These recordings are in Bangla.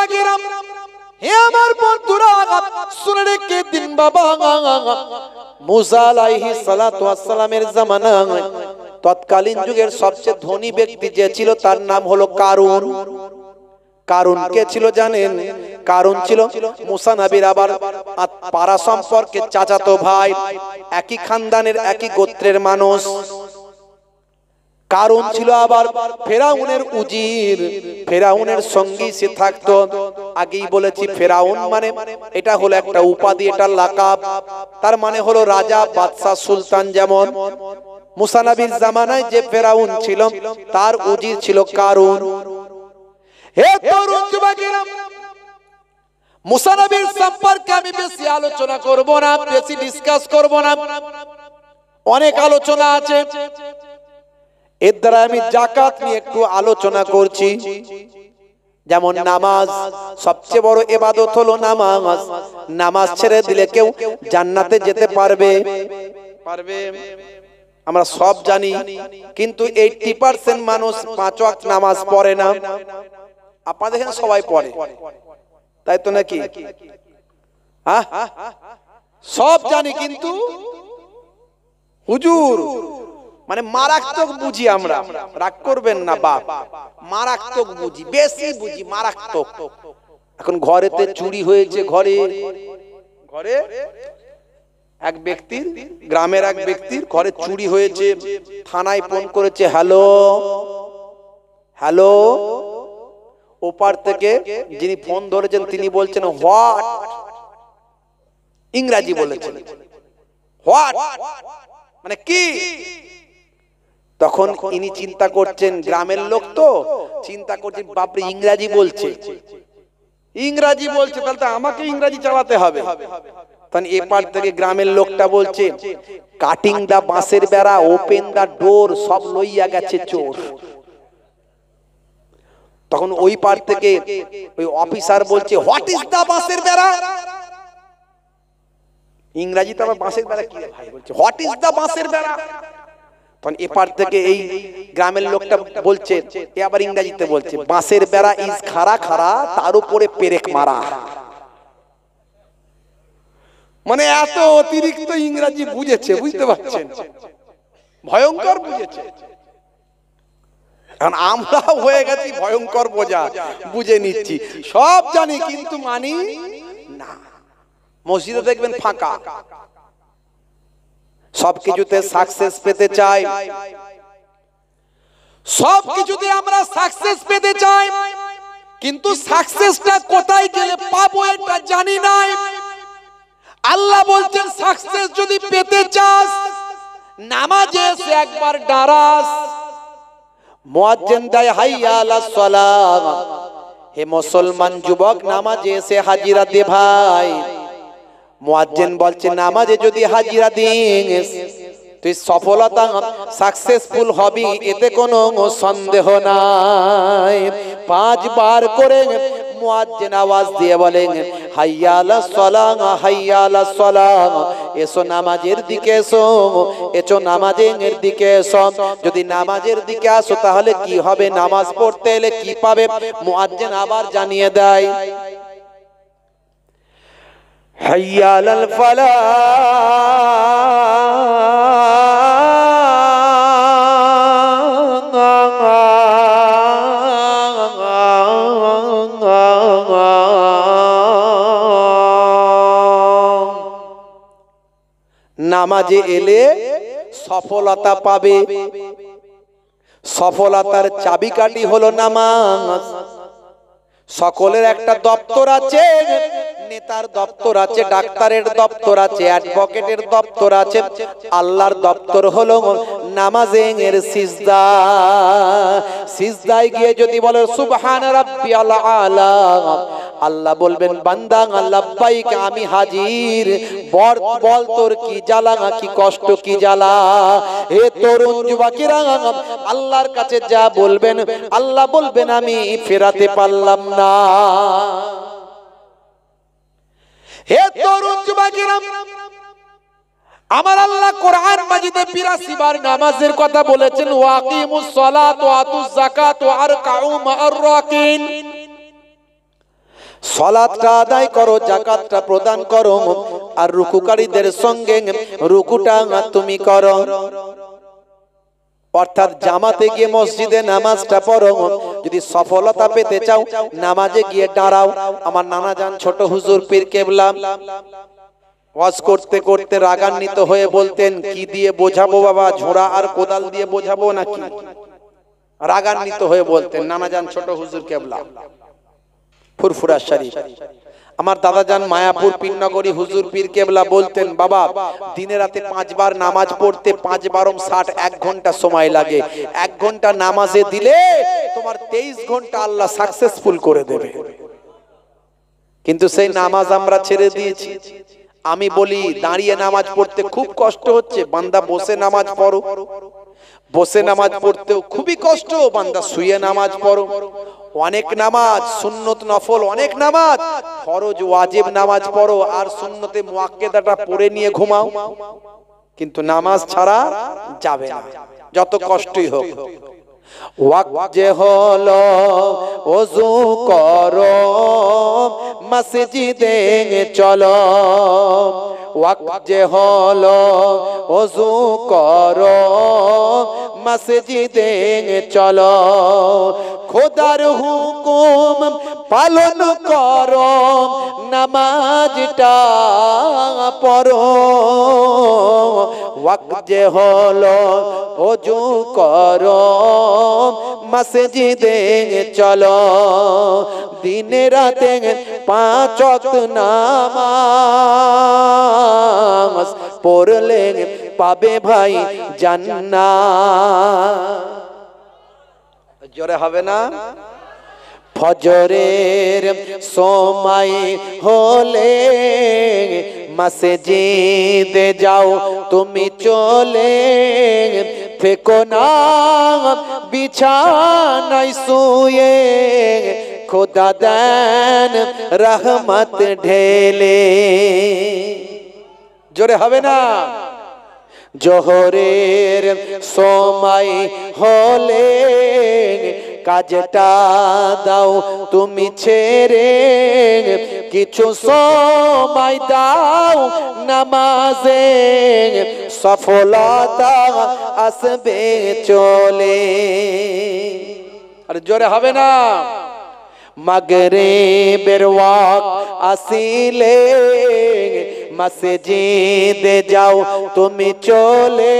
যুবকেরা, হে আমার বন্ধুরা, শুনে রেখে দিন বাবা, মুসা আলাইহিস সালাতু ওয়াস সালামের জামানায় তৎকালীন যুগের সবচেয়ে ধনী ব্যক্তি যে ছিল তার নাম হলো কারুন। কারুন কে ছিল জানেন? কারুন ছিল মুসা নবীর আবার পাড়া সম্পর্কে চাচাতো ভাই, একই খানদানের একই গোত্রের মানুষ। কারুন ছিল আবার ফেরাউনের উজির, ফেরাউনের সঙ্গী সে থাকতো। আগেই বলেছি ফেরাউন মানে এটা হলো একটা উপাধি, এটা লাকাব, তার মানে হলো রাজা, বাদশা, সুলতান। যেমন মুসা নবীর জামানায় যে ফেরাউন ছিল তার উজির ছিল কারুন। হে তরুণ যুবকেরা, মুসা নবীর সম্পর্কে আমি বেশি আলোচনা করব না, বেশি ডিসকাস করব না, অনেক আলোচনা আছে। এর দ্বারা আমি যাকাত নিয়ে একটু আলোচনা করছি। যেমন নামাজ, সবচেয়ে বড় ইবাদত হলো নামাজ। নামাজ ছেড়ে দিলে কেউ জান্নাতে যেতে পারবে? আমরা সব জানি, কিন্তু 80% মানুষ 5 ওয়াক্ত নামাজ পড়ে না। আপনাদের এখানে সবাই পড়ে, তাই তো নাকি? হ্যাঁ, সব জানি, কিন্তু হুজুর মানে মারাত্মক বুঝি আমরা। রাগ করবেন না বাপ, মারাত্মক বুঝি, বেশি বুঝি, মারাত্মক। এখন ঘরেতে চুরি হয়েছে, ঘরে এক ব্যক্তির, গ্রামের এক ব্যক্তির ঘরে চুরি হয়েছে, থানায় ফোন করেছে, হ্যালো হ্যালো। ওপার থেকে যিনি ফোন ধরেছেন তিনি বলছেন হোয়াট, ইংরেজি বলেছেন, হোয়াট মানে কি? তখন ইনি চিন্তা করছেন, গ্রামের লোক তো চিন্তা করছেন, বাপরে ইংরেজি বলছে, ইংরেজি বলছে, তাহলে তো আমাকে ইংরেজি চালাতে হবে। তখন এপার থেকে গ্রামের লোকটা বলছে, কাটিং দা বাঁশের বেড়া, ওপেন দা ডোর, সব লইয়া গেছে চোর। তখন ওই পার থেকে ওই অফিসার বলছে, হোয়াট ইজ দা বাঁশের বেড়া? ইংরেজিতে আবার বাঁশের বেড়া কি ভাই? বলছে হোয়াট ইজ দা বাঁশের বেড়া। তখন এপার থেকে এই গ্রামের লোকটা বলছে, এ আবার ইংরেজিতে বলছে, বাঁশের বেড়া ইজ খাড়া খাড়া, তার উপরে পেরেক মারা। মানে এত অতিরিক্ত ইংরেজি বুঝেছে, বুঝতে পারছেন? ভয়ঙ্কর বুঝেছে। কারণ আমরা হয়ে গেছি ভয়ঙ্কর বোঝা, বুঝে নিচ্ছি, সব জানি কিন্তু মানি না। মসজিদে দেখবেন ফাঁকা, সবকিছুতে সাকসেস পেতে চাই, সবকিছুতে আমরা সাকসেস পেতে চাই, কিন্তু সাকসেসটা কোথায় গেলে পাবো এটা জানি না। আল্লাহ বলছেন, সাকসেস যদি পেতে চাস নামাজে এসে একবার দাঁড়াস। মুয়াজ্জিন দেয় হাইয়া আলাস সালাহ, হে মুসলমান যুবক নামাজে এসে হাজিরা দে ভাই। মুয়াজ্জিন বলছে, নামাজে যদি হাজিরা দিস তুই সফলতা, সাকসেসফুল হবি, এতে কোনো সন্দেহ নাই। 5 বার করে মুয়াজ্জিন আওয়াজ দিয়ে বলেন, হাইয়া আলাস সালাহ, হাইয়া আলাস সালাহ, এসো নামাজের দিকে এসো, এসো নামাজের দিকে এসো। যদি নামাজের দিকে আসো তাহলে কি হবে? নামাজ পড়তে এলে কি পাবে? মুয়াজ্জিন আবার জানিয়ে দেয়, হাইয়া আলাল ফালাহ, নামাজে এলে সফলতা পাবে। সফলতার চাবিকাঠি হলো নামাজ। সকলের একটা দপ্তর আছে, নেতার দপ্তর আছে, ডাক্তারের দপ্তর আছে, অ্যাডভোকেটের দপ্তর আছে, আল্লাহর দপ্তর হলো নামাজের সিজদা। সিজদায় গিয়ে যদি বলে সুবহান রাব্বিয়াল আলা, আল্লাহ বলবেন বান্দা লাব্বাইক, আমি হাজির, বল তোর কি জ্বালা, কি কষ্ট, কি জ্বালা। হে তরুণ যুবকেরা, আল্লাহর কাছে যা বলবেন আল্লাহ বলবেন আমি ফেরাতে পারলাম না। হে তরুণ যুবকেরা, আমার আল্লাহ কোরআন মাজিদে 82 বার নামাজের কথা বলেছেন, ওয়াকিমুস সালাত ওয়া আতুজ যাকাত ওয়া আরকাউ মা'আর রাকিন। সালাতটা আদায় করো, যাকাতটা প্রদান করো, আর রুকুকারীদের সঙ্গে রুকুটা তুমি করো। অর্থাৎ জামাতে গিয়ে মসজিদে নামাজটা পড়ো। যদি সফলতা পেতে চাও নামাজে গিয়ে দাঁড়াও। আমার নানা জান ছোট হুজুর পীর কেবলা ওয়াজ করতে করতে রাগান্বিত হয়ে বলতেন, কি দিয়ে বোঝাবো বাবা, ঝোড়া আর কোদাল দিয়ে বোঝাবো নাকি? রাগান্বিত হয়ে বলতেন নানা জান ছোট হুজুর কেবলা ফুরফুরা শরীফ। আমার দাদা জান মায়াপুর পীরনগরী হুজুর পীর কেবলা বলতেন, বাবা দিনে রাতে 5 বার নামাজ পড়তে 5 বারম 60 1 ঘন্টা সময় লাগে। 1 ঘন্টা নামাজে দিলে তোমার 23 ঘন্টা আল্লাহ সাকসেসফুল করে দেবে। কিন্তু সেই নামাজ আমরা ছেড়ে দিয়েছি। আমি বলি দাঁড়িয়ে নামাজ পড়তে খুব কষ্ট হচ্ছে, বান্দা বসে নামাজ পড়ো। বসে নামাজ পড়তেও খুবই কষ্ট, বান্দা শুয়ে নামাজ পড়ো। অনেক নামাজ সুন্নত নফল, অনেক নামাজ ফরজ ওয়াজিব নামাজ পড়ো, আর সুন্নতে মুআক্কেদাটা পড়ে নিয়ে ঘুমাও। কিন্তু নামাজ ছাড়া যাবে না, যত কষ্টই হোক। ওয়াক্ত যে হলো ওযু করো, মসজিদে চলো। ওয়াক্ত যে হলো ওযু করো, মসজিদে চলো। খোদার হুকুম পালন করো, নামাজটা পড়ো। ওয়াক্ত যে হলো ওযু করো, মসজিদে চলো। দিনে রাতে 5 ওয়াক্ত নামাজ পড়লে পাবে ভাই জান্নাত। জোরে হবে না? ফজরের সময় হলে মসজিদে যাও তুমি চলে। থেকো না বিছানায় শুয়ে, খোদা দেন রহমত ঢেলে। জোরে হবে না? জোহরের সময় হলে কাজটা দাও তুমি ছেড়ে, কিছু সময় দাও নামাজে, সফলতা আসবে চলে। আর জোরে হবে না? মাগরিবের ওয়াক্ত আসিলে মসজিদে যাও তুমি চলে।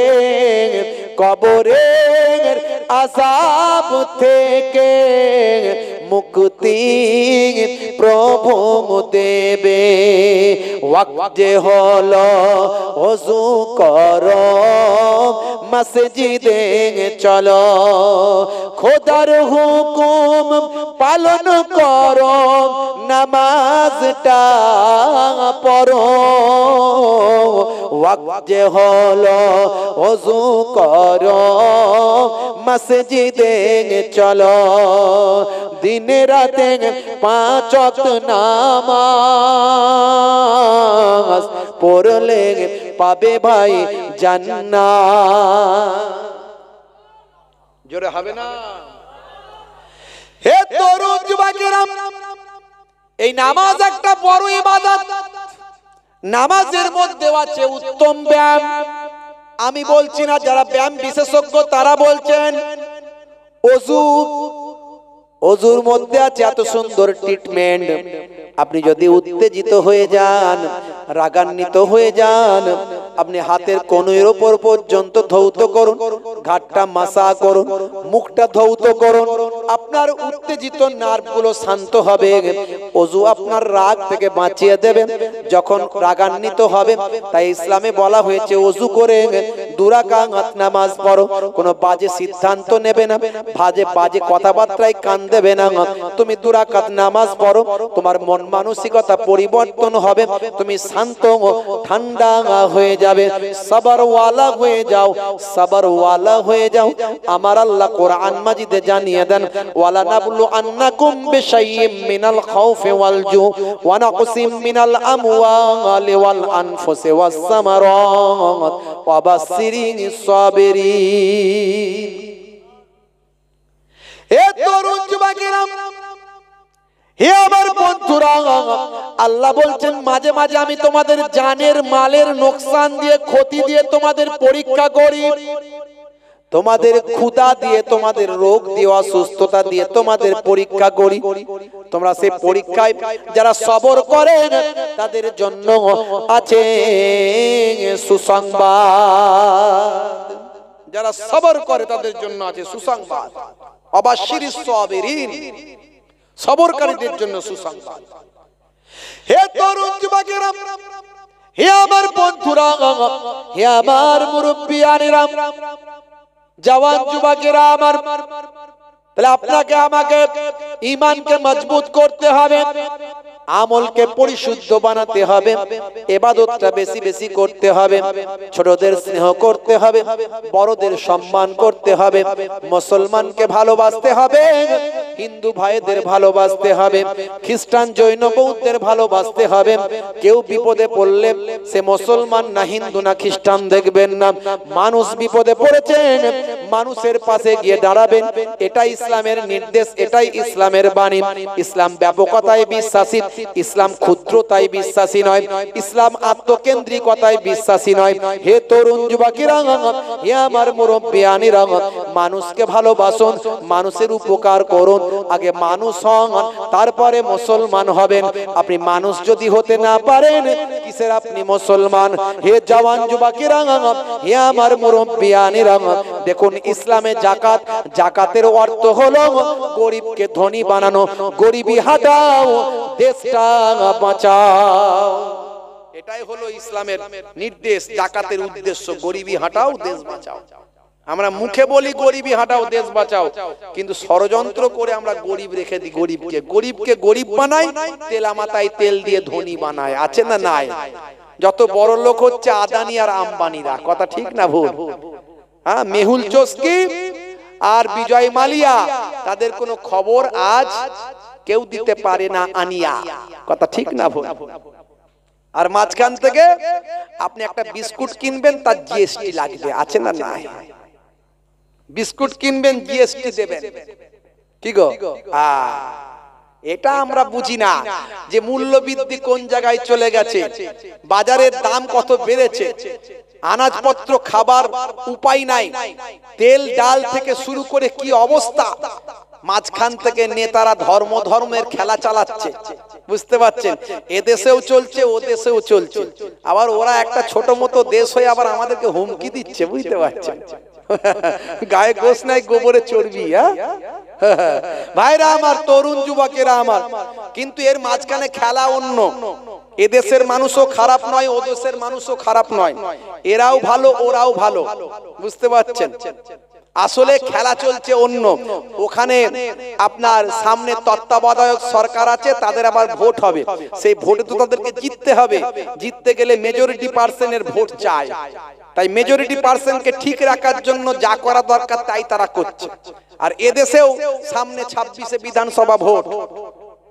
কবরের আযাব থেকে মুক্তি প্রভু দেবে। ওয়াক্ত যে হলো ওযু করো, মসজিদে চলো। খোদার হুকুম পালন করো, নামাজটা পড়ো। ওয়াক্ত যে হলো ওযু করো, মসজিদে চলো। দিনে রাতে 5 ওয়াক্ত নামাজ পড়লে পাবে ভাই জান্নাত। জোরে হবে না? হে তরুণ যুবকেরা, এই নামাজ একটা বড় ইবাদত। নামাজের মধ্যে আছে উত্তম ব্যায়াম। আমি বলছি না, যারা ব্যায়াম বিশেষজ্ঞ তারা বলছেন। ওযুর মধ্যে আছে এত সুন্দর ট্রিটমেন্ট। আপনি যদি উত্তেজিত হয়ে যান, রাগান্বিত হয়ে যান, আপনি হাতের কনুইয়ের উপর পর্যন্ত ধৌত করুন, ঘাটটা মাসা করুন, মুখটা ধৌত করুন, আপনার উত্তেজিত নার্ভগুলো শান্ত হবে। ওযু আপনার রাগ থেকে বাঁচিয়ে দেবে যখন রাগান্বিত হবে। তাই ইসলামে বলা হয়েছে ওযু করে 2 রাকাত নামাজ পড়ো। কোনো বাজে সিদ্ধান্ত নেবে না, বাজে কথাবার্তায় কান দেবে না। তুমি 2 রাকাত নামাজ পড়ো, তোমার মন মানসিকতা পরিবর্তন হবে, তুমি শান্ত ঠান্ডা হয়ে যাবে, সবরওয়ালা হয়ে যাও, সবরওয়ালা হয়ে যাও। আমার আল্লাহ কোরআন মাজিদে জানিয়ে দেন, ওয়ালা নাবলু আন্নাকুম বিশাইয়্যিম মিনাল খাউফি ওয়াল জু ওয়া নাকসিম মিনাল আমওয়ালি ওয়াল আনফুসি ওয়াস সামারাত ওয়া বাশশিরিস সাবিরিন। হে তরুণ যুবকেরা, হে আমার বন্ধু বন্ধুরা, আল্লাহ বলছেন মাঝে মাঝে আমি তোমাদের জানের মালের নোকসান দিয়ে, ক্ষতি দিয়ে তোমাদের পরীক্ষা করি, তোমাদের ক্ষুধা দিয়ে, তোমাদের রোগ দিয়ে, অসুস্থতা দিয়ে তোমাদের পরীক্ষা করি। তোমরা সেই পরীক্ষায় যারা সবর করেন তাদের জন্য আছে সুসংবাদ। যারা সবর করে তাদের জন্য আছে সুসংবাদ। অবাশিরিস সাবিরিন, সবরকারীদের জন্য সুসংবাদ। হে তরুণ যুবকেরা, হে আমার বন্ধুরা, হে আমার মুরব্বিয়ানেরা, জওয়ান যুবকেরা আমার, তাহলে আপনাকে আমাকে ঈমানকে মজবুত করতে হবে, আমলকে পরিশুদ্ধ বানাতে হবে, ইবাদতটা বেশি বেশি করতে হবে, ছোটদের স্নেহ করতে হবে, বড়দের সম্মান করতে হবে, মুসলমানকে ভালোবাসতে হবে, হিন্দু ভাইদের ভালোবাসতে হবে, খ্রিস্টান জৈন বৌদ্ধদের ভালোবাসতে হবে। কেউ বিপদে পড়লে সে মুসলমান না হিন্দু না খ্রিস্টান দেখবেন না, মানুষ বিপদে পড়েছেন মানুষের পাশে গিয়ে দাঁড়াবেন। এটাই ইসলামের নির্দেশ, এটাই ইসলামের বাণী। ইসলাম ব্যাপকতায় বিশ্বাসী, ইসলাম ক্ষুদ্রতায় বিশ্বাসী নয়, ইসলাম আত্মকেন্দ্রিকতায় বিশ্বাসী নয়। হে তরুণ যুবকেরা, হে আমার মুরব্বিয়ানেরা, মানুষকে ভালোবাসুন, মানুষের উপকার করুন। আগে মানুষ হন, তারপরে মুসলমান হবেন। আপনি মানুষ যদি হতে না পারেন, কিসের আপনি মুসলমান? হে জওয়ান যুবকেরা, হে আমার মুরব্বিয়ানেরা, দেখুন ইসলামে জাকাত, জাকাতের অর্থ হলো গরিবকে ধনী বানানো, গরিবি হাটাও, দেশটা বাঁচাও। এটাই হলো ইসলামের নির্দেশ, জাকাতের উদ্দেশ্য গরিবি হাটাও, দেশ বাঁচাও। আমরা মুখে বলি গরিবি হাটাও, দেশ বাঁচাও, কিন্তু ষড়যন্ত্র করে আমরা গরিব রেখে দিই। গরিবকে গরিব বানাই, তেলা মাথায় তেল দিয়ে ধনী বানায়। আছে না নাই? যত বড় লোক হচ্ছে আদানি আর আম্বানিরা। কথা ঠিক না ভুল? হ্যাঁ, মেহুল চস্কি আর বিজয় মালিয়া, তাদের কোনো খবর আজ কেউ দিতে পারে না আনিয়া। কথা ঠিক না ভুল? আর মাঝখান থেকে আপনি একটা বিস্কুট কিনবেন, তার জিএসটি লাগবে। আছে না নাই? বিস্কুট কিনবেন, জিএসটি দেবেন। কি গো? এটা আমরা বুঝি না যে মূল্য বৃদ্ধি কোন জায়গায় চলে গেছে, বাজারের দাম কত বেড়েছে, আনাজপত্র খাবার উপায় নাই, তেল ডাল থেকে শুরু করে কি অবস্থা। মাঝখান থেকে নেতারা ধর্মের খেলা চালাচ্ছে, বুঝতে পারছেন? এ দেশেও চলছে, ও দেশেও চলছে। আবার ওরা একটা ছোট মতো দেশ হয়ে আবার আমাদেরকে হুমকি দিচ্ছে, বুঝতে পারছেন? গায়ে গোশ নাই, গোবরে চর্বি। ভাইরা আমার, তরুণ যুবকেরা আমার, কিন্তু এর মাঝখানে খেলা অন্য। এদেশের মানুষও খারাপ নয়, ও দেশের মানুষও খারাপ নয়, এরাও ভালো ওরাও ভালো, বুঝতে পারছেন? আসলে খেলা চলছে অন্য। ওখানে আপনার সামনে তত্ত্বাবধায়ক সরকার আছে, তাদের আবার ভোট হবে, সেই ভোটে তো তাদেরকে জিততে হবে। জিততে গেলে মেজরিটি পার্সেন্টের ভোট চায়, তাই মেজরিটি পার্সেন্টকে ঠিক রাখার জন্য যা করা দরকার তাই তারা করছে। আর এদেশেও সামনে 26-এ বিধানসভা ভোট,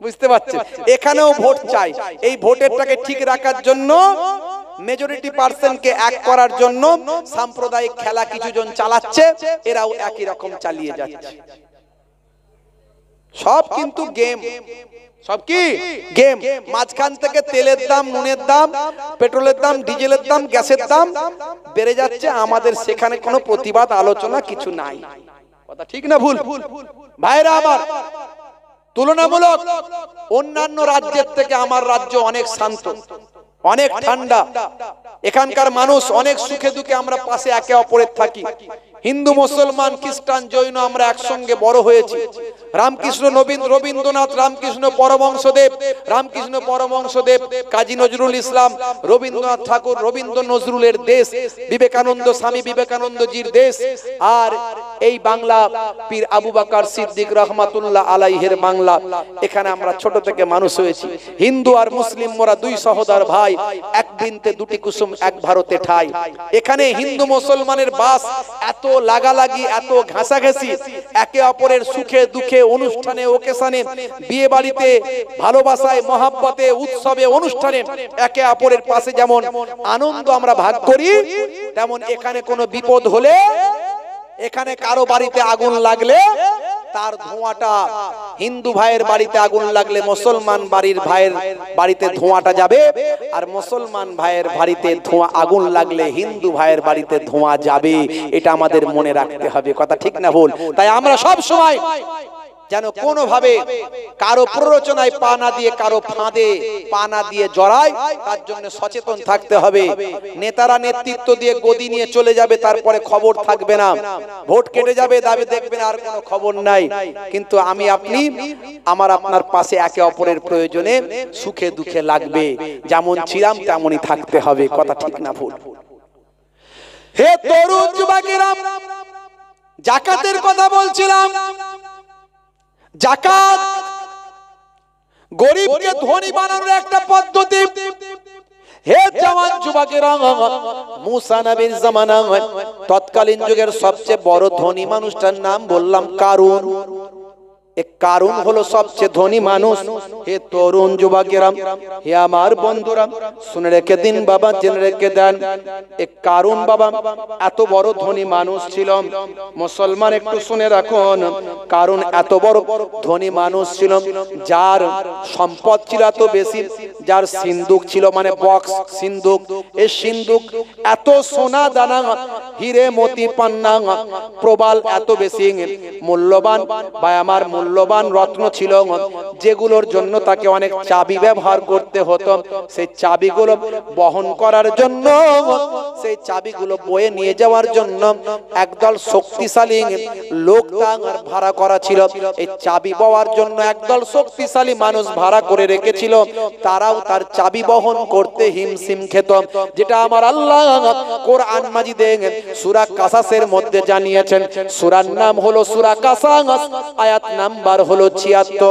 বুঝতে পারছেন? এখানেও ভোট চাই। এই ভোটেরটাকে ঠিক রাখার জন্য, মেজরিটি পার্সেন্টকে এক করার জন্য সাম্প্রদায়িক খেলা কিছুজন চালাচ্ছে, এরাও একই রকম চালিয়ে যাচ্ছে। সব কিন্তু গেম, সব কি গেম। মাঝখান থেকে তেলের দাম, নুনের দাম, পেট্রোলের দাম, ডিজেলের দাম, গ্যাসের দাম বেড়ে যাচ্ছে। আমাদের সেখানে কোনো প্রতিবাদ আলোচনা কিছু নাই। কথা ঠিক না ভুল? ভাইরা আমার, তুলনামূলক অন্যান্য রাজ্যের থেকে আমার রাজ্য অনেক শান্ত, অনেক ঠান্ডা। এখানকার মানুষ অনেক সুখে দুঃখে আমরা পাশে একে অপরের থাকি। হিন্দু মুসলমান খ্রিস্টান জৈন আমরা একসঙ্গে বড় হয়েছি। রামকৃষ্ণ রবীন্দ্রনাথ, রামকৃষ্ণ পরমহংসদেব, কাজী নজরুল ইসলাম, রবীন্দ্রনাথ ঠাকুর, রবীন্দ্র নজরুলের দেশ, বিবেকানন্দ, স্বামী বিবেকানন্দজির দেশ, আর এই বাংলা পীর আবু বকর সিদ্দিক রহমাতুল্লাহ আলাইহির বাংলা। এখানে আমরা ছোট থেকে মানুষ হয়েছি। হিন্দু আর মুসলিম মোরা দুই সহোদর ভাই, এক বৃন্তে দুটি কুসুম, এক ভারতে ঠাই। এখানে হিন্দু মুসলমানের বাস এত লাগালাগি, এত ঘাসাঘাসি, একে অপরের সুখে দুঃখে, অনুষ্ঠানে ওকেশনে, বিয়ে বাড়িতে, ভালোবাসায়, মহাব্বতে, উৎসবে, অনুষ্ঠানে একে অপরের পাশে যেমন আনন্দ আমরা ভাগ করি, তেমন এখানে কোনো বিপদ হলে, এখানে কারো বাড়িতে আগুন লাগলে তার ধোঁয়াটা হিন্দু ভাইয়ের বাড়িতে আগুন লাগলে মুসলমান বাড়ির ভাইয়ের বাড়িতে ধোঁয়াটা যাবে, আর মুসলমান ভাইয়ের বাড়িতে ধোঁয়া আগুন লাগলে হিন্দু ভাইয়ের বাড়িতে ধোঁয়া যাবে। এটা আমাদের মনে রাখতে হবে, কথা ঠিক না ভুল? তাই আমরা সব সময় যেন কোনোভাবে কারো প্ররোচনায় পা না দিয়ে, কারো ফাঁদে পা না দিয়ে জড়ায়, তার জন্য সচেতন থাকতে হবে। নেতারা নেতৃত্ব দিয়ে গদি নিয়ে চলে যাবে, তারপরে খবর থাকবে না, ভোট কেটে যাবে, দাবি দেখবেন আর কোনো খবর নাই। কিন্তু আমি আপনি আমার আপনার পাশে একে অপরের প্রয়োজনে সুখে দুঃখে লাগবে, যেমন ছিলাম তেমনই থাকতে হবে, কথা ঠিক না ভুল? হে তরুণ যুবকেরা, যাকাতের কথা বলছিলাম। যাকাত গরিবকে ধনী বানানোর একটা পদ্ধতি। হে জওয়ান যুবকেরা, মুসা নবীর জামানায় তৎকালীন যুগের সবচেয়ে বড় ধনী মানুষটার নাম বললাম কারুন। কারুন হলো সবচেয়ে ধনী মানুষ। হে তরুণ যুবকেরা, হে আমার বন্ধুরা, শুনে রেখে দিন বাবা, জেনে রেখে দেন, কারুন বাবা এত বড় ধনী মানুষ ছিল। মুসলমান একটু শুনে রাখুন, কারুন এত বড় ধনী মানুষ ছিল, যার সম্পদ ছিল এত বেশি, যার সিন্ধুক ছিল, মানে বক্স সিন্ধুক, এই সিন্ধুক এত সোনা দানা হিরে মতি পান্না প্রবাল এত বেশি মূল্যবান, ভাই আমার মূল্যবান রত্ন ছিল, যেগুলোর জন্য তাকে অনেক চাবি ব্যবহার করতে হতো। সেই চাবিগুলো বহন করার জন্য, সেই চাবিগুলো বয়ে নিয়ে যাওয়ার জন্য একদল শক্তিশালী লোক তার ভাড়া করা ছিল। এই চাবি বওয়ার জন্য একদল শক্তিশালী মানুষ ভাড়া করে রেখেছিল, তারাও তার চাবি বহন করতে হিমশিম খেত। যেটা আমার আল্লাহ কোরআন মাজিদে সূরা কাসাসের মধ্যে জানিয়েছেন। সূরার নাম হলো সূরা কাসাস, আয়াত নাম্বার হলো 76।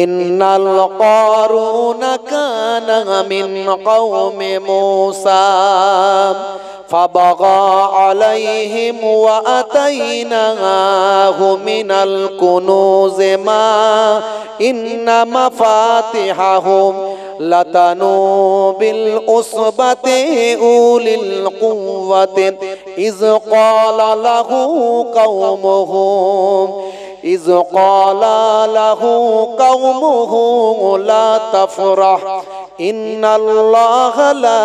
ইন্নাল কারুনা কানা মিন কওমি মূসা ফাবাগা আলাইহিম ওয়া আতাইনাহু মিনাল কুনুজ মা ইন্না মাফাতিহাহু লাতানু বিল উসবাতি উলিল কুওয়াতি ইয ক্বালা লাহু কওমুহু إذ قال له قومه لا تفرح إن الله لا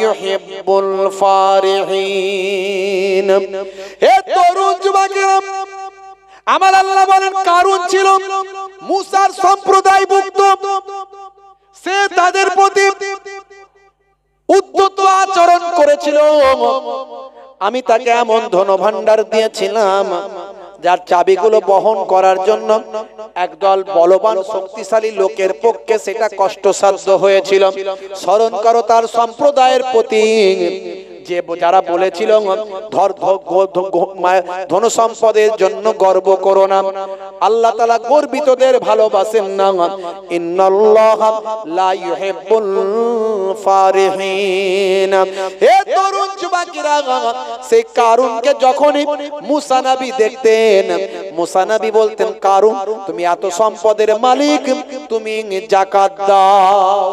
يحب الفارحين। হে তরুণ যুবকেরা, আমার আল্লাহ বলেন কারুন ছিল মুসার সম্প্রদায়ভুক্ত, সে তাদের প্রতি উদ্ধত আচরণ করেছিল। আমি তাকে এমন ধনভাণ্ডার দিয়েছিলাম যার চাবিগুলো বহন করার জন্য একদল বলবান শক্তিশালী লোকের পক্ষে সেটা কষ্টসাধ্য হয়েছিল। স্মরণ করো তার সম্প্রদায়ের প্রতি যে যারা বলেছিল ধন সম্পদের জন্য গর্ব করো না, আল্লাহ তাআলা গর্বিতদের ভালোবাসেন না। ইন্নাল্লাহা লা ইউহিব্বুল ফারিহিন। হে তরুণ যুবকেরা, সেই কারুনকে যখনই মুসা নবী দেখতেন, মুসা নবী বলতেন, কারুন তুমি এত সম্পদের মালিক, তুমি যাকাত দাও।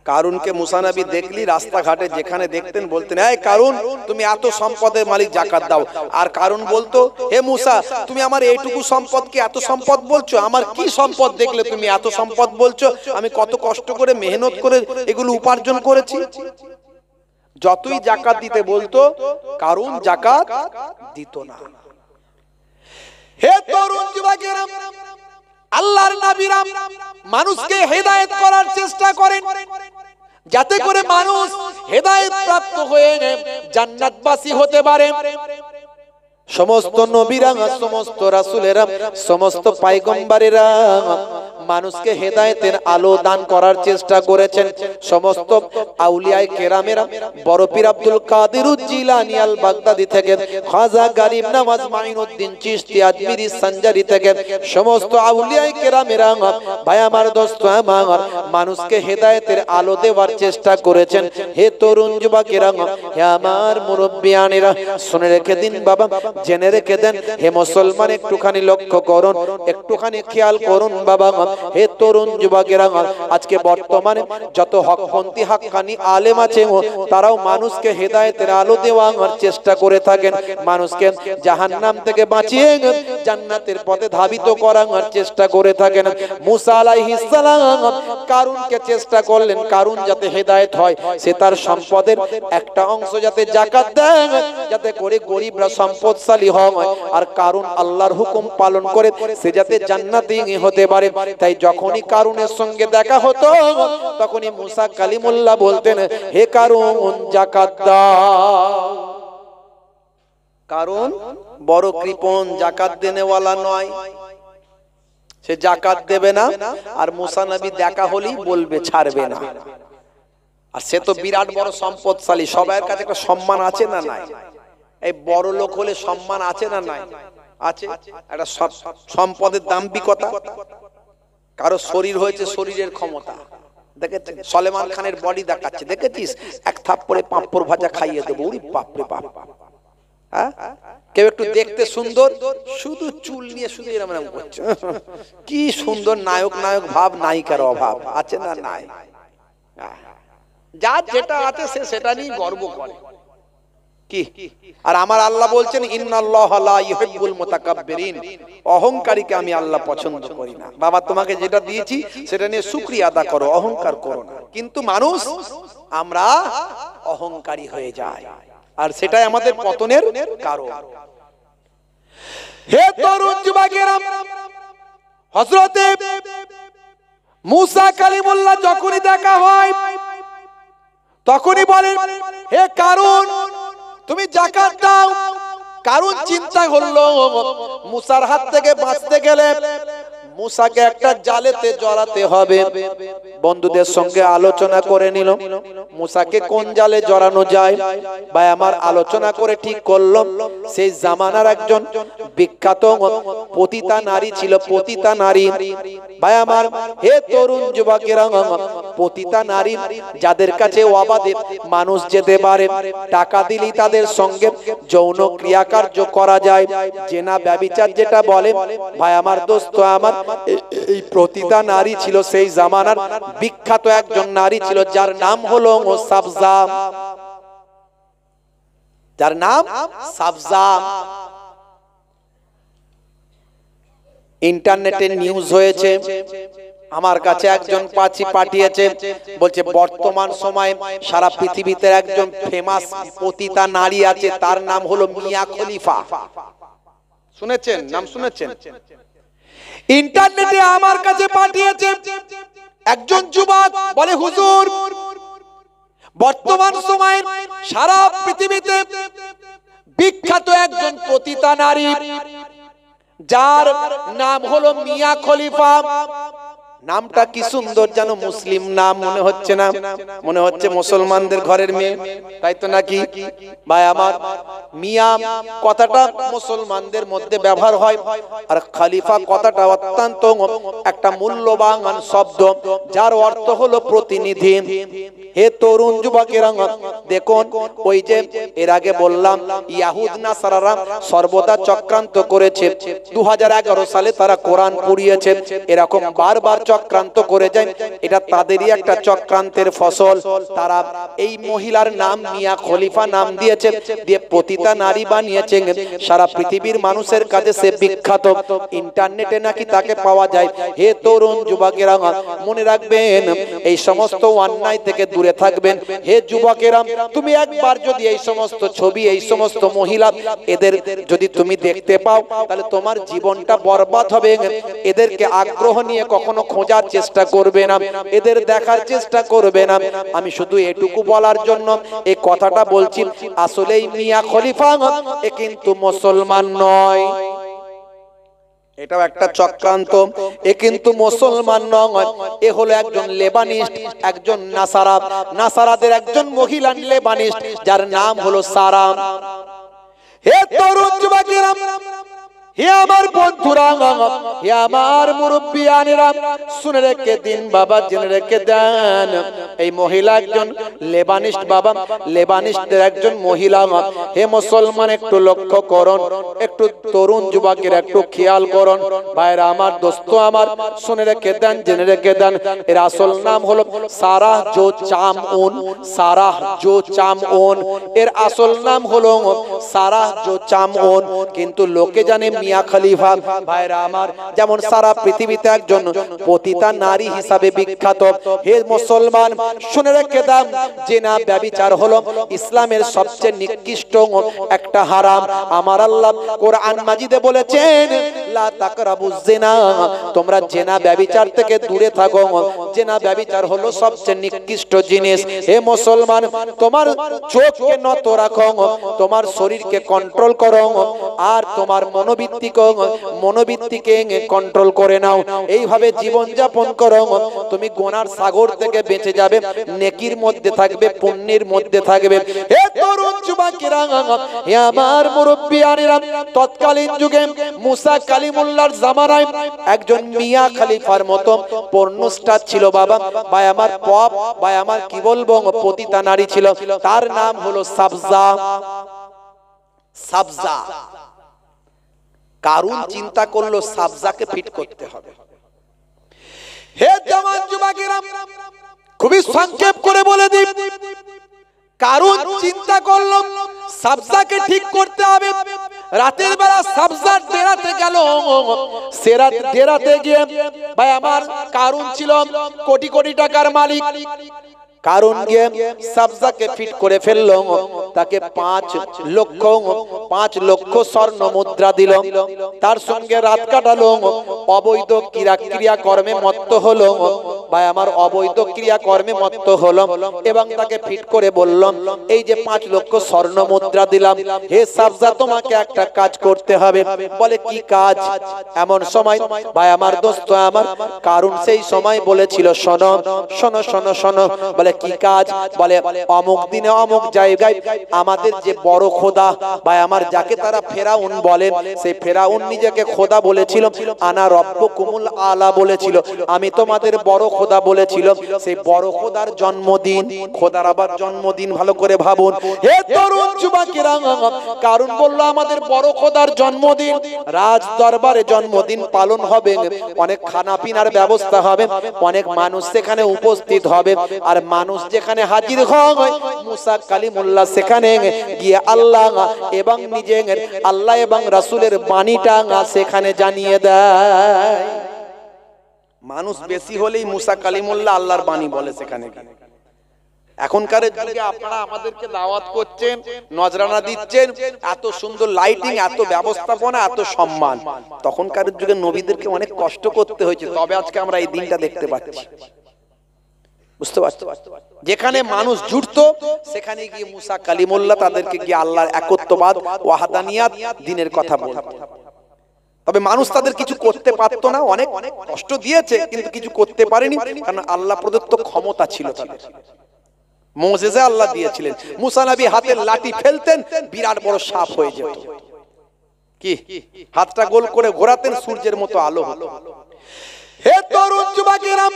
কারুনকে মুসা নবী দেখলি রাস্তাঘাটে যেখানে দেখতেন বলতেন, এই কারুন তুমি এত সম্পদের মালিক, যাকাত দাও। আর কারুন বলতো, হে মুসা তুমি আমার এইটুকু সম্পদকে এত সম্পদ বলছো? আমার কি সম্পদ দেখলে তুমি এত সম্পদ বলছো? আমি কত কষ্ট করে মেহনত করে এগুলো উপার্জন করেছি। যতই যাকাত দিতে বলতো, কারুন যাকাত দিত না। হে তরুণ যুবকেরা, আল্লাহর নবীরা মানুষকে হেদায়েত করার চেষ্টা করেন, যাতে করে মানুষ হেদায়েত প্রাপ্ত হয়ে জান্নাতবাসী হতে পারে। সমস্ত নবীরা, সমস্ত রাসূলেরা, সমস্ত পয়গম্বরেরা মানুষকে হেদায়েতের আলো দান করার চেষ্টা করেছেন। সমস্ত আউলিয়ায়ে কেরামেরা, বড় পীর আব্দুল কাদের জিলানী আল বাগদাদি থেকে খাজা গরিব নওয়াজ মাইনুদ্দিন চিশতি আজমিরি সঞ্জারি থেকে সমস্ত আউলিয়ায়ে কেরামেরা, ভাই আমার, দোস্ত আমার, মানুষকে হেদায়েতের আলো দেওয়ার চেষ্টা করেছেন। হে তরুণ যুবকেরা, হে আমার মুরব্বিয়ানেরা, শুনে রেখে দিন বাবা, জেনে রেখে দেন। হে মুসলমান, একটুখানি লক্ষ্য করুন, একটুখানি খেয়াল করুন বাবা। হে তরুণ যুবকেরা, আজকে বর্তমানে যত হকপন্থী হাক্কানি আলেম আছে তারাও মানুষকে হেদায়েতের আলো দেওয়ার চেষ্টা করে থাকেন, মানুষকে জাহান্নাম থেকে বাঁচিয়ে জান্নাতের পথে ধাবিত করার চেষ্টা করে থাকেন। মুসা আলাইহিস সালাম কারুনকে চেষ্টা করলেন কারুন যাতে হেদায়েত হয়, সে তার সম্পদের একটা অংশ যাতে যাকাত দেয়, যাতে করে গরিবরা সম্পদশালী হয়, আর কারুন আল্লাহর হুকুম পালন করে সে যাতে জান্নাতি হতে পারে। তাই যখনই কারুনের সঙ্গে দেখা হতো তখনই মুসা কালিমুল্লাহ বলতেন, হে কারুন যাকাত দাও। কারণ বড় কৃপণ, জাকাত দেনেওয়ালা নয়, সে জাকাত দেবে না, আর মুসা নবী দেখা হলেই বলবে, ছাড়বে না। আর সে তো বিরাট বড় সম্পদশালী, সবার কাছে একটা সম্মান আছে না নাই? এই বড় লোক হলে সম্মান আছে না নাই? আছে। একটা সম্পদের দাম্ভিকতা, কারো শরীর হয়েছে শরীরের ক্ষমতা, দেখেছিস সলেমান খানের বডি দেখাচ্ছে, দেখেছিস এক থাপ্পড়ে পাঁপড় ভাজা খাইয়ে দেবো, ওরে বাপ রে বাপ। হ্যাঁ, কেউ একটু দেখতে সুন্দর, শুধু চুল নিয়ে শুধু এরকম এরকম করছে, কি সুন্দর নায়ক নায়ক ভাব, নায়িকার অভাব আছে না নাই? যার যেটা আছে সে সেটা নিয়ে গর্ব করে কি। আর আমার আল্লাহ বলছেন, ইন্নাল্লাহা লা ইউহিব্বুল মুতাকাব্বিরিন, অহংকারীকে আমি আল্লাহ পছন্দ করি না। বাবা তোমাকে যেটা দিয়েছি সেটা নিয়ে শুকরিয়া আদা করো, অহংকার করো না। কিন্তু মানুষ আমরা অহংকারী হয়ে যায়, আর সেটাই আমাদের পতনের কারণ। হে তরুণ যুবকেরা, হযরতে মুসা কালিমুল্লাহ যখনই দেখা হয় তখনই বলেন, হে কারুন তুমি যাকাত দাও। কারুন চিন্তা করলো মুসার হাত থেকে বাঁচতে গেলে মুসাকে একটা জালেতে জড়াতে হবে। বন্ধুদের সঙ্গে আলোচনা করে নিল মুসাকে কোন জালে জড়ানো যায়। ভাই আমার আলোচনা করে ঠিক করল সেই জামানার একজন বিখ্যাত পতিতা নারী ছিল, পতিতা নারী। ভাই আমার, হে তরুণ যুবকেরা, পতিতা নারী যাদের কাছে অবাধে মানুষ যেতে পারে, টাকা দিলেই তাদের সঙ্গে যৌন ক্রিয়াকার্য করা যায়, জেনা ব্যভিচার যেটা বলে। ভাই আমার, দোস্ত আমার, এই পতিতা নারী ছিল সেই জামানার বিখ্যাত একজন নারী ছিল, যার নাম হলো সাবজা, যার নাম সাবজা। ইন্টারনেটে নিউজ হয়েছে, আমার কাছে একজন পাঠিয়েছে, বলছে বর্তমান সময়ে সারা পৃথিবীতে একজন ফেমাস পতিতা নারী আছে, তার নাম হলো মিয়া খলিফা। শুনেছেন? নাম শুনেছেন? ইন্টারনেটে আমার কাছে পাঠিয়েছে একজন যুবক, বলে হুজুর বর্তমান সময়ে সারা পৃথিবীতে বিখ্যাত একজন পতিতা নারী, যার নাম হলো মিয়া খলিফা। নামটা কি সুন্দর, যেন মুসলিম নাম মনে হচ্ছে না? মনে হচ্ছে মুসলমানদের ঘরের মেয়ে, তাই তো নাকি? ভাই আমার, মিয়া কথাটা মুসলমানদের মধ্যে ব্যবহার হয়, আর খলিফা কথাটা অত্যন্ত একটা মূল্যবান শব্দ, যার অর্থ হলো প্রতিনিধি। হে তরুণ যুবকেরা, দেখুন ওই যে এর আগে বললাম ইয়াহুদ নাসারারা সর্বদা চক্রান্ত করেছে। 2011 সালে তারা কোরআন পুড়িয়েছে, এরকম বারবার চক্রান্ত করে যায়, এটা তাদেরই একটা চক্রান্তের ফসল। তারা এই মহিলার নাম মিয়া খলিফা নাম দিয়েছে, দিয়ে পতিতা নারী বানিয়েছে। সারা পৃথিবীর মানুষের কাছে সে বিখ্যাত, ইন্টারনেটে নাকি তাকে পাওয়া যায়। হে তরুণ যুবকেরা, মনে রাখবেন এই সমস্ত অন্যায় থেকে দূরে থাকবেন। হে যুবকেরা, তুমি একবার যদি এই সমস্ত ছবি, এই সমস্ত মহিলা, এদের যদি তুমি দেখতে পাও, তাহলে তোমার জীবনটা বরবাদ হবে। এদেরকে আগ্রহ নিয়ে কখনো খোঁজার চেষ্টা করবে না, এদের দেখার চেষ্টা করবে না। আমি শুধু এটুকু বলার জন্য এই কথাটা বলছি, আসলেই মিয়া খলিফা এ কিন্তু মুসলমান নয়, এটাও একটা চক্রান্ত। এ কিন্তু মুসলমান নয়, এ হলো একজন লেবানিস্ট, একজন নাসারা, নাসারাদের একজন মহিলা লেবানিস্ট, যার নাম হলো সারা। হে তরুণ যুবকেরা, হে আমার বন্ধুরা, হে আমার মুরব্বিয়ানেরা, শুনে রেখে দিন বাবা, জেনে রেখে দেন। এই মহিলা একজন লেবানিস্ট বাবা, লেবানিস্টের একজন মহিলা। হে মুসলমান, একটু লক্ষ্য করুন, একটু তরুণ যুবকের একটু খেয়াল করুন ভাইরা আমার, দোস্ত আমার, শুনে রেখে দেন, জেনে রেখে দেন। এর আসল নাম হলো সারাহ জো চামউন। সারাহ জো চামউন, এর আসল নাম হলো সারাহ জো চামউন। কিন্তু লোকে জানে মিয়া খলিফা। ভাইরা আমার, যেমন সারা পৃথিবীতে একজন পতিতা নারী হিসাবে বিখ্যাত। হে মুসলমান, শুনে রেখে দাও, জিনা ব্যভিচার হলো ইসলামের সবচেয়ে নিকৃষ্ট একটা হারাম। আমার আল্লাহ কোরআন মাজিদে বলেছেন, লা তাকরাবুজ জিনা, তোমরা জিনা ব্যভিচার থেকে দূরে থাকো। জিনা ব্যভিচার হলো সবচেয়ে নিকৃষ্ট জিনিস। হে মুসলমান, তোমার চোখকে নত রাখো, তোমার শরীরকে কন্ট্রোল করো, আর তোমার মনোবৃত্তিকে কন্ট্রোল করে নাও। এইভাবে জীবন যাপন করো, তুমি গুনার সাগর থেকে বেঁচে যাবে, নেকির মধ্যে থাকবে, পুণ্যের মধ্যে থাকবে। হে তরুণ যুবকেরা, হে আমার মুরব্বিয়ানেরা, তৎকালীন যুগে মুসা কালিমুল্লাহর জামানায় একজন মিয়া খলিফার মতো পর্নোস্টার ছিল বাবা। ভাই আমার, পপ, ভাই আমার কি বলবো, পতিতা নারী ছিল। তার নাম হলো সাবজা। সাবজা। কারুন চিন্তা করলো সাবজাকে ফিট করতে হবে। হে জওয়ান যুবকেরা, খুবই সংক্ষেপ করে বলে দিই, কারুন চিন্তা করলো সাবজাকে ঠিক করতে হবে। রাতের বেলা সাবজা ডেরাতে গেল। ডেরাতে গিয়ে ভাই আমার, কারুন ছিল কোটি কোটি টাকার মালিক। কারণ গিয়ে সাবজাকে ফিট করে ফেললো, তাকে 5 লক্ষ স্বর্ণ মুদ্রা দিল, তার সঙ্গে রাত কাটালো, অবৈধ ক্রিয়াকর্মে মত্ত হলো। ভাই আমার, অবৈধ ক্রিয়াকর্মে মত্ত হলো এবং তাকে ফিট করে বলল, এই যে 5 লক্ষ স্বর্ণ মুদ্রা দিলাম, হে সাবজা, তোমাকে একটা কাজ করতে হবে। বলে কি কাজ? এমন সময় ভাই আমার, দোস্ত আমার, কারণ সেই সময় বলেছিল, শোনো শোনো শোনো শোনো। বলে কি কাজ? বলে অমুক দিনে অমুক জায়গায় আমাদের যে বড় খোদা, ভাই আমার, যাকে তারা ফেরাউন বলে, সেই ফেরাউন নিজেকে খোদা বলেছিল, আনা রব্বুকুমুল আলা বলেছিল, আমি তোমাদের বড় খোদা বলেছিল। সেই বড় খোদার জন্মদিন, খোদার আবার জন্মদিন, ভালো করে ভাবুন। হে তরুণ যুবকেরা, কারণ বললো আমাদের বড় খোদার জন্মদিন, রাজ দরবারে জন্মদিন পালন হবে, অনেক খানা পিনার ব্যবস্থা হবে, অনেক মানুষ সেখানে উপস্থিত হবে। আর মানুষ যেখানে হাজির হয়, মুসা কালিমুল্লাহ সেখানে গিয়ে আল্লাহ এবং নিজের আল্লাহ এবং রাসূলের বাণীটা সেখানে জানিয়ে দেয়। মানুষ বেশি হলেই মুসা কালিমুল্লাহ আল্লাহর বাণী বলে সেখানে। এখনকার যুগে আপনারা আমাদেরকে দাওয়াত করছেন, নজরানা দিচ্ছেন, এত সুন্দর লাইটিং, এত ব্যবস্থাপনা, এত সম্মান। তখনকার যুগে নবীদেরকে অনেক কষ্ট করতে হয়েছে, তবে আজকে আমরা এই দিনটা দেখতে পাচ্ছি। বুঝতে পারছো? যেখানে মানুষ জুটতো সেখানে গিয়ে মুসা কালিমুল্লাহ তাদেরকে গিয়ে আল্লাহর একত্ববাদ, ওয়াহদানিয়াত, দ্বীনের কথা বলতো। তবে মানুষ তাদের কিছু করতে পারতো না, অনেক কষ্ট দিয়েছে কিন্তু কিছু করতে পারেনি, কারণ আল্লাহ প্রদত্ত ক্ষমতা ছিল তাদের। মুজিজা আল্লাহ দিয়েছিলেন। মুসা নবী হাতের লাঠি ফেলতেন, বিরাট বড় সাপ হয়ে যেত। কি হাতটা গোল করে ঘোরাতেন, সূর্যের মতো আলো হতো। হে তরুণ যুবকেরা,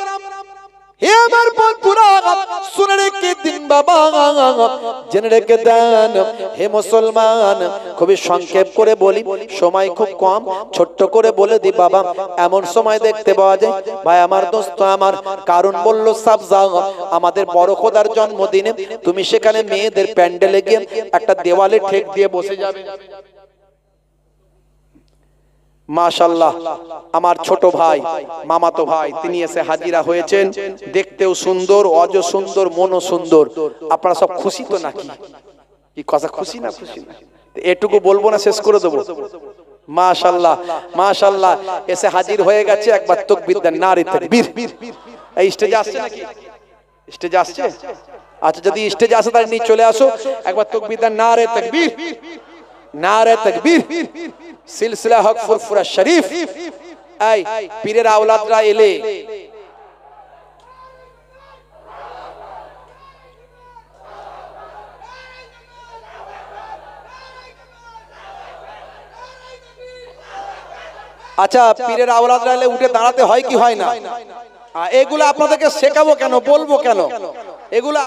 হে আমার বন্ধুরা, শুনে রেখে দিন বাবা, জেনে রেখে দেন। হে মুসলমান, খুবই সংক্ষেপ করে বলি, সময় খুব কম, ছোট্ট করে বলে দি বাবা। এমন সময় দেখতে পাওয়া যায়, ভাই আমার, দোস্ত আমার, কারণ বলল সাবজা, আমাদের বড় খোদার জন্মদিনে তুমি সেখানে মেয়েদের প্যান্ডেলে গিয়ে একটা দেওয়ালে ঠেক দিয়ে বসে যাবে। মাশাআল্লাহ, আমার ছোট ভাই, মামাতো ভাই, তিনি এসে হাজিরা হয়েছেন। দেখতেও সুন্দর, অজ সুন্দর, মনও সুন্দর। আপনারা সব খুশি তো নাকি? কি কথা, খুশি না? খুশি না? এটুকু বলবো না, শেষ করে দেবো। মাশাআল্লাহ, মাশাআল্লাহ, এসে হাজির হয়ে গেছে। একবার তাকবীর দেন, নারে তাকবীর। এই স্টেজে আসছে নাকি? স্টেজে আসছে? আচ্ছা, যদি স্টেজে আসে তাহলে নিয়ে চলে আসো। একবার তাকবীর দেন, নারে তাকবীর, নারে তাকবীর। সিলসিলা হক ফুরফুরা শরীফ। এই পীরের আওলাদরা এলে আচ্ছা, পীরের আওলাদরা এলে উঠে দাঁড়াতে হয় কি হয় না? এগুলো আপনাদেরকে শেখাবো কেন, বলবো কেন? এগুলো